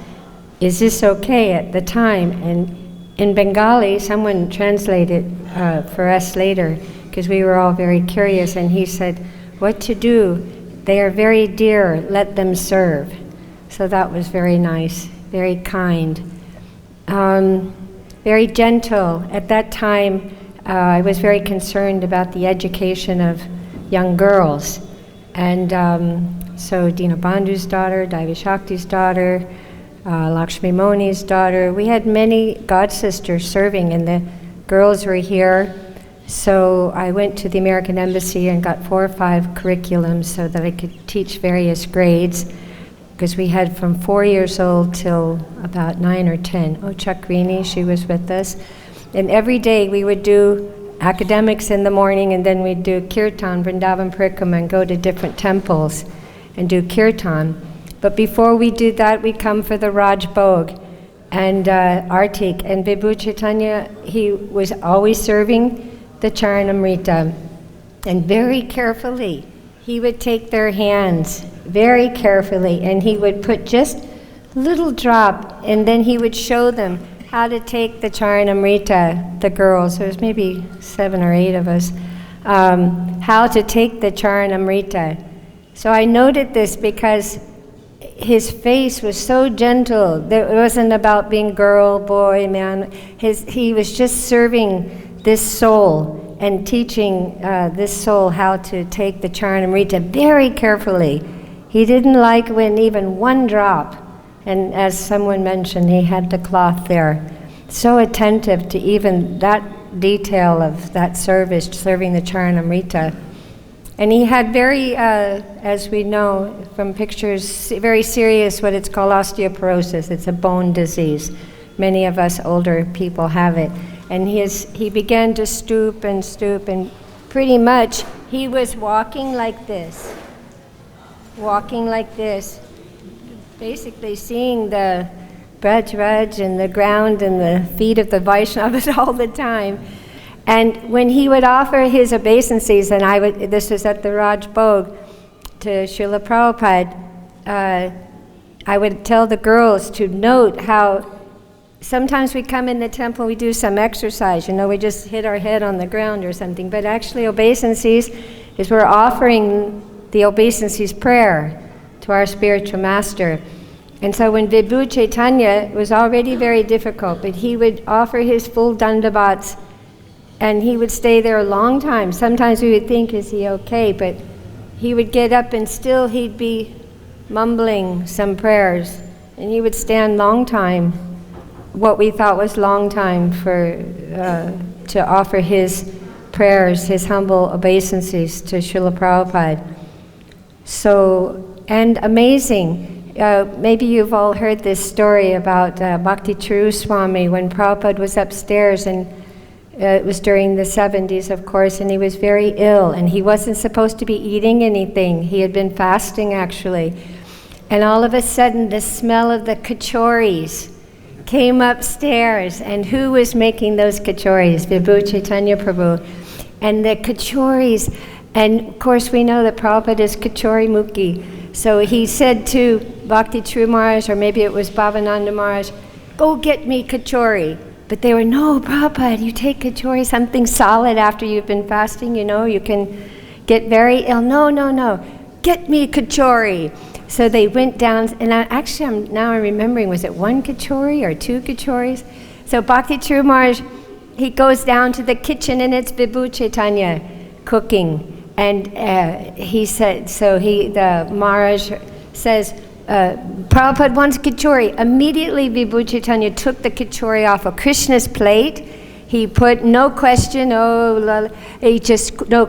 is this okay at the time? And in Bengali, someone translated for us later, because we were all very curious, and he said, what to do? They are very dear, let them serve. So that was very nice, very kind. Very gentle. At that time, I was very concerned about the education of young girls. And so Dina Bandhu's daughter, Daivi Shakti's daughter, Lakshmi Moni's daughter, we had many god sisters serving, and the girls were here. So I went to the American Embassy and got 4 or 5 curriculums so that I could teach various grades, because we had from 4 years old till about 9 or 10. Oh, Chakrini, she was with us. And every day we would do academics in the morning, and then we'd do kirtan, Vrindavan Parikrama, and go to different temples and do kirtan. But before we did that, we'd come for the Raj Bhog and Artik. And Vibhu Chaitanya, he was always serving the Charanamrita. And very carefully, he would take their hands, very carefully, and he would put just a little drop, and then he would show them how to take the Charanamrita, the girls, there was maybe 7 or 8 of us, how to take the Charanamrita. So I noted this because his face was so gentle. It wasn't about being girl, boy, man. He was just serving this soul and teaching this soul how to take the Charanamrita very carefully. He didn't like when even one drop, and as someone mentioned, he had the cloth there. So attentive to even that detail of that service, serving the Charanamrita. And he had very, as we know from pictures, very serious, what it's called osteoporosis. It's a bone disease. Many of us older people have it. And he began to stoop, and pretty much he was walking like this, basically seeing the Braj and the ground and the feet of the Vaishnavas all the time. And when he would offer his obeisances, and this was at the Raj Bhog, to Srila Prabhupada, I would tell the girls to note how sometimes we come in the temple, we do some exercise, we just hit our head on the ground or something, but actually obeisances is we're offering the obeisances prayer to our spiritual master. And so when Vibhu Chaitanya, it was already very difficult, but he would offer his full dandavats and he would stay there a long time. Sometimes we would think, is he okay? But he would get up and still he'd be mumbling some prayers. And he would stand long time, what we thought was long time to offer his prayers, his humble obeisances to Srila Prabhupada. So, and amazing, maybe you've all heard this story about Bhakti True Swami when Prabhupada was upstairs, and it was during the 70s, of course, and he was very ill, and he wasn't supposed to be eating anything. He had been fasting, actually. And all of a sudden, the smell of the kachoris came upstairs, and who was making those kachoris? Vibhu Chaitanya Prabhu. And the kachoris, and of course we know that Prabhupada is kachori mukhi. So he said to Bhakti True Maharaj, or maybe it was Bhavananda Maharaj, go get me kachori. But they were, no, Prabhupada, you take kachori, something solid after you've been fasting, you can get very ill. No, get me kachori. So they went down, and I'm remembering, was it one kachori or two kachoris? So Bhakti True Maharaj, he goes down to the kitchen, and it's Vibhu Chaitanya cooking. And he said, the Maharaj says, Prabhupada wants kachori. Immediately Vibhu Chaitanya took the kachori off of Krishna's plate. He put no question, no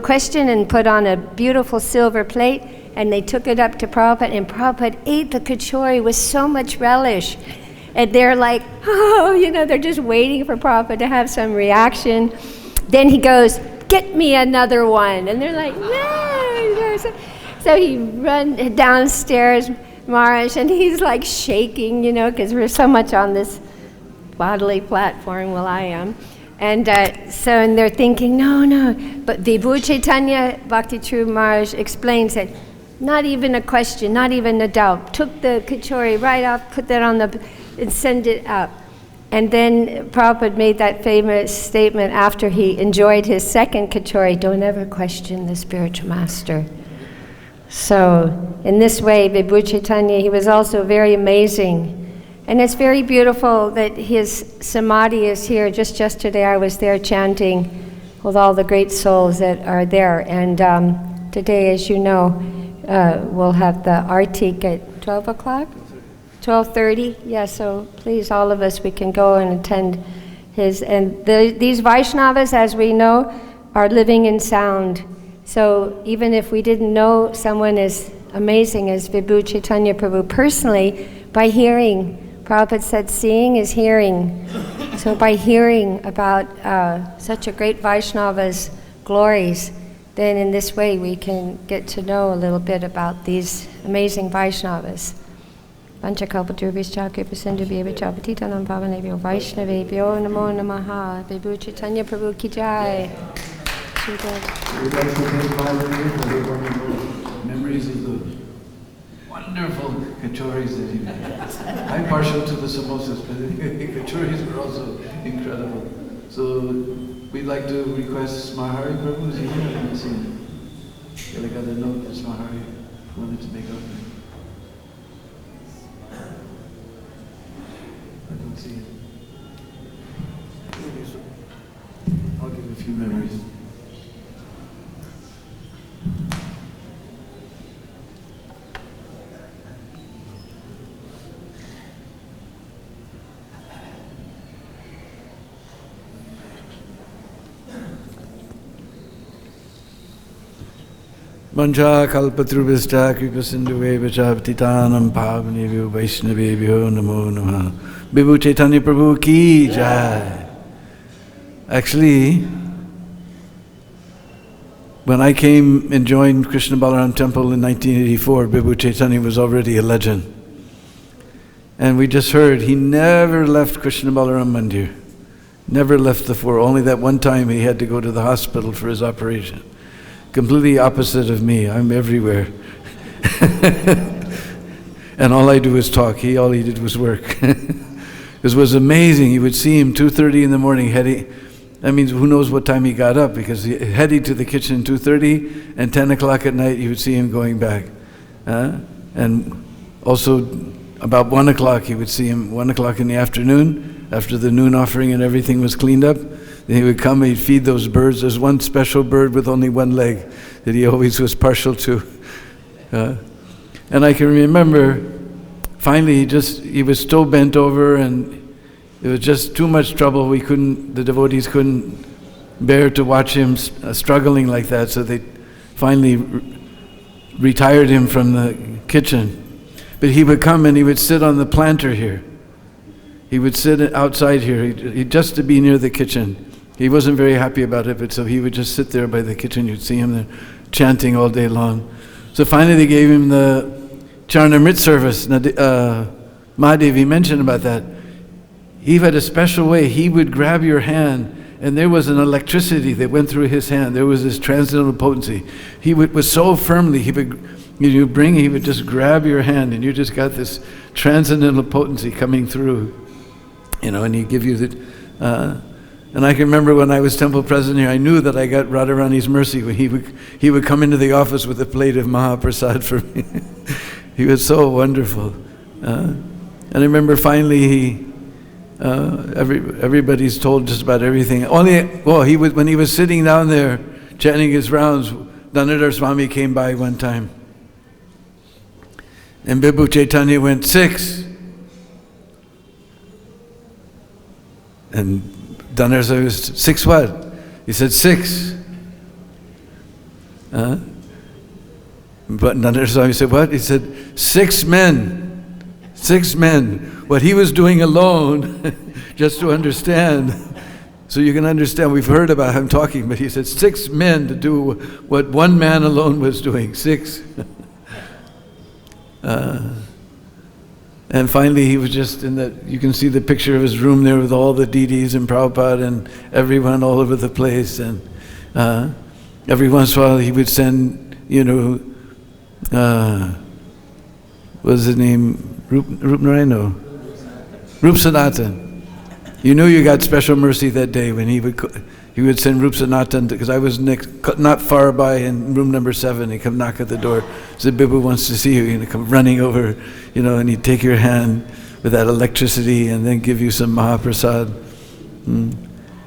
question, and put on a beautiful silver plate. And they took it up to Prabhupada, and Prabhupada ate the kachori with so much relish. And they're like, they're just waiting for Prabhupada to have some reaction. Then he goes, get me another one. And they're like, no. So he runs downstairs, Maharaj, and he's like shaking, because we're so much on this bodily platform, I am. And and they're thinking, no. But Vibhu Chaitanya, Bhakti True Maharaj explains that not even a question, not even a doubt. Took the kachori right off, put that on and send it up. And then Prabhupada made that famous statement after he enjoyed his second kachori, don't ever question the spiritual master. So in this way, Vibhu Chaitanya, he was also very amazing. And it's very beautiful that his samadhi is here. Just yesterday I was there chanting with all the great souls that are there. And today, as you know, we'll have the artik at 12 o'clock? 12:30? Yeah, so please, all of us, we can go and attend his. And these Vaishnavas, as we know, are living in sound. So even if we didn't know someone as amazing as Vibhu Chaitanya Prabhu personally, by hearing, Prabhupada said, seeing is hearing. So by hearing about such a great Vaishnava's glories, then in this way we can get to know a little bit about these amazing Vaishnavas. Panchakalpaturvishcha Kripasindhubhyo Patitanam Pavanebhyo Vaishnavebhyo Namo Namaha. Vibhu Chaitanya Prabhu ki jai. We'd like to thank Bhagavad-Gita for the wonderful memories of the wonderful kachoris that he made. I'm partial to the samosas, but the kachoris were also incredible. So we'd like to request Smahari Prabhu is here. I haven't seen him. I got a note that Smahari wanted to make up. I don't see him. I'll give a few memories. Mancha kalpatrubhishta kripasindhuvebhya patitanam pavanebhyo vaishnavebhyo namo namaha. Vibhu Chaitanya Prabhu ki jai. Actually, when I came and joined Krishna Balaram Temple in 1984, Vibhu Chaitanya was already a legend. And we just heard he never left Krishna Balaram Mandir. Never left the floor. Only that one time he had to go to the hospital for his operation. Completely opposite of me. I'm everywhere. And all I do is talk. All he did was work. It was amazing. You would see him 2:30 in the morning heading. That means who knows what time he got up, because he heading to the kitchen 2:30, and 10 o'clock at night you would see him going back. And also about 1 o'clock you would see him, 1 o'clock in the afternoon, after the noon offering and everything was cleaned up. Then he would come and he'd feed those birds. There's one special bird with only one leg that he always was partial to. And I can remember, finally he was so bent over, and it was just too much trouble. The devotees couldn't bear to watch him struggling like that, so they finally retired him from the kitchen. But he would come and he would sit on the planter here. He would sit outside here, just to be near the kitchen. He wasn't very happy about it, but so he would just sit there by the kitchen. You'd see him there chanting all day long. So finally they gave him the Charnamrit service. Mahadevi mentioned about that. He had a special way. He would grab your hand, and there was an electricity that went through his hand. There was this transcendental potency. He was so firmly, he would just grab your hand, and you just got this transcendental potency coming through, and he'd give you the. And I can remember when I was temple president here, I knew that I got Radharani's mercy when he would come into the office with a plate of Mahaprasad for me. He was so wonderful. And I remember finally everybody's told just about everything. When he was sitting down there chanting his rounds, Dhanadhar Swami came by one time. And Vibhu Chaitanya went, 6. And Dhanadhar Swami was, 6 what? He said, 6. But Dhanadhar Swami said, what? He said, 6 men. 6 men. What he was doing alone, just to understand, so you can understand, we've heard about him talking, but he said 6 men to do what one man alone was doing, 6. And finally he was just in that, you can see the picture of his room there with all the deities and Prabhupada and everyone all over the place, and every once in a while he would send, what's his name, Rup Narayana? Rup Sanatan. You knew you got special mercy that day when he would send Rup Sanatan, because I was not far by in room number 7. He'd come knock at the door. Said, Vibhu wants to see you. He'd come running over, and he'd take your hand with that electricity and then give you some Mahaprasad.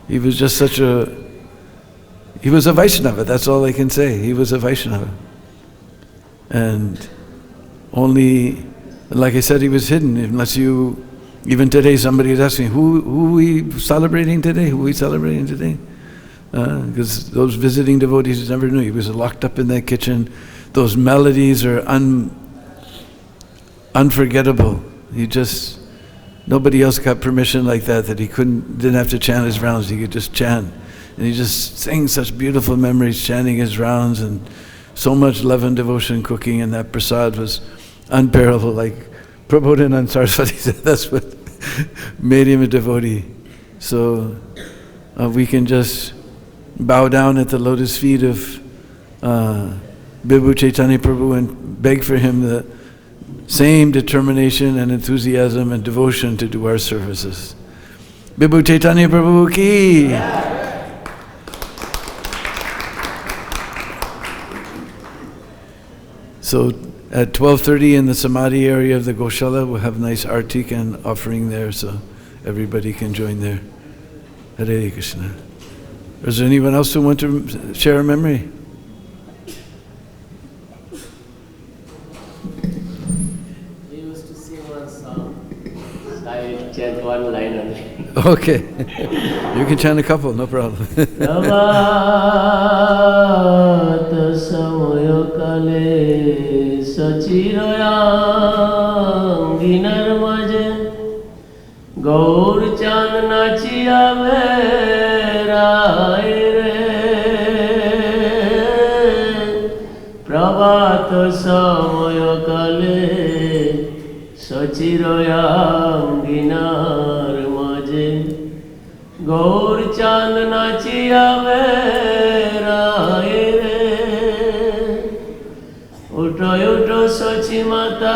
He was just he was a Vaishnava, that's all I can say. He was a Vaishnava. And only, like I said, he was hidden, unless even today somebody is asking, who are we celebrating today? Who are we celebrating today? Because those visiting devotees never knew. He was locked up in that kitchen. Those melodies are unforgettable. Nobody else got permission like that he didn't have to chant his rounds. He could just chant. And he just sang such beautiful memories chanting his rounds, and so much love and devotion cooking, and that prasad was unparalleled. Like Prabodhanand Saraswati said, that's what made him a devotee. So we can just bow down at the lotus feet of Vibhu Chaitanya Prabhu and beg for him the same determination and enthusiasm and devotion to do our services. Vibhu Chaitanya Prabhu ki! So at 12:30 in the Samadhi area of the Goshala, we'll have nice artik and offering there, so everybody can join there. Hare Krishna. Is there anyone else who want to share a memory? We used to sing one song. I chant one line only. Okay. You can chant a couple, no problem. Gour চাঁদ নাচিয়া বেড়ায় রে প্রভাত সময় কালে সচিরয়াঙ্গিনার মাঝে গৌর চাঁদ নাচিয়া বেড়ায় রে উঠো উঠো সচি মাতা